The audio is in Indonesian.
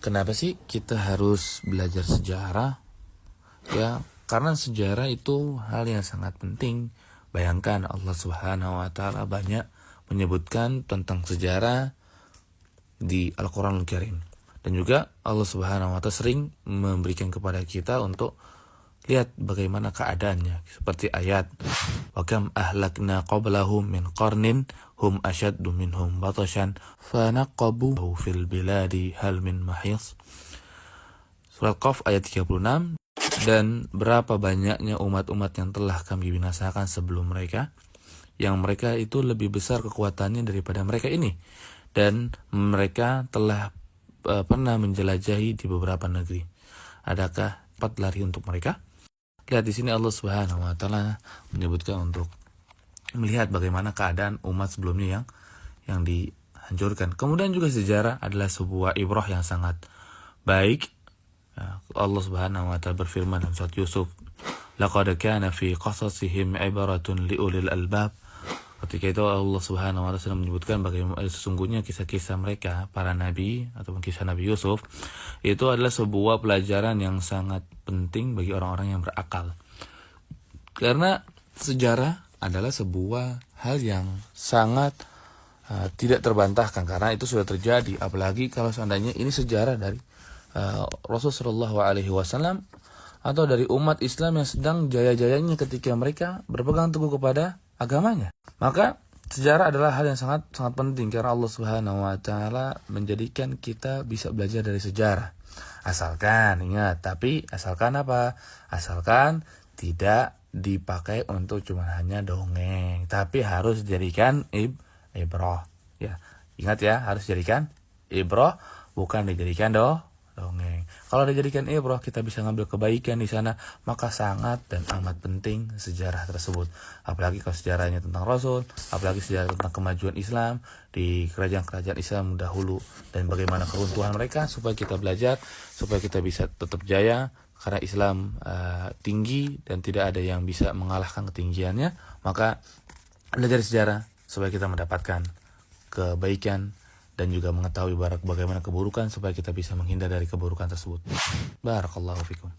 Kenapa sih kita harus belajar sejarah? Ya, karena sejarah itu hal yang sangat penting. Bayangkan Allah Subhanahu wa taala banyak menyebutkan tentang sejarah di Al-Qur'anul Karim. Dan juga Allah Subhanahu wa taala sering memberikan kepada kita untuk lihat bagaimana keadaannya, seperti ayat wa kam ahlakna qablahum min qarnin hum ashaddu minhum batashan fanaqabu fil biladi hal min mahis. Surat Qaf ayat 36. Dan berapa banyaknya umat-umat yang telah kami binasakan sebelum mereka, yang mereka itu lebih besar kekuatannya daripada mereka ini, dan mereka telah pernah menjelajahi di beberapa negeri. Adakah tempat lari untuk mereka? Lihat di sini Allah Subhanahu wa taala menyebutkan untuk melihat bagaimana keadaan umat sebelumnya yang dihancurkan. Kemudian juga sejarah adalah sebuah ibrah yang sangat baik. Allah Subhanahu wa taala berfirman dalam surat Yusuf, "Laqad kana fi qasasihim ibratun liulil albab." Ketika itu Allah Subhanahu wa taala menyebutkan bagaimana sesungguhnya kisah-kisah mereka para nabi ataupun kisah Nabi Yusuf itu adalah sebuah pelajaran yang sangat penting bagi orang-orang yang berakal. Karena sejarah adalah sebuah hal yang sangat tidak terbantahkan karena itu sudah terjadi, apalagi kalau seandainya ini sejarah dari Rasulullah SAW atau dari umat Islam yang sedang jaya-jayanya ketika mereka berpegang teguh kepada agamanya. Maka sejarah adalah hal yang sangat penting karena Allah Subhanahu wa taala menjadikan kita bisa belajar dari sejarah. Asalkan ingat, tapi asalkan apa? Asalkan tidak dipakai untuk cuma hanya dongeng, tapi harus dijadikan ibrah. Ya, ingat ya, harus dijadikan ibrah, bukan dijadikan dongeng. Kalau dijadikan ibrah, kita bisa ngambil kebaikan di sana, maka sangat dan amat penting sejarah tersebut. Apalagi kalau sejarahnya tentang Rasul, apalagi sejarah tentang kemajuan Islam di kerajaan-kerajaan Islam dahulu dan bagaimana keruntuhan mereka, supaya kita belajar, supaya kita bisa tetap jaya karena Islam tinggi dan tidak ada yang bisa mengalahkan ketinggiannya. Maka belajar sejarah supaya kita mendapatkan kebaikan dan juga mengetahui bagaimana keburukan supaya kita bisa menghindar dari keburukan tersebut. Barakallahu fikum.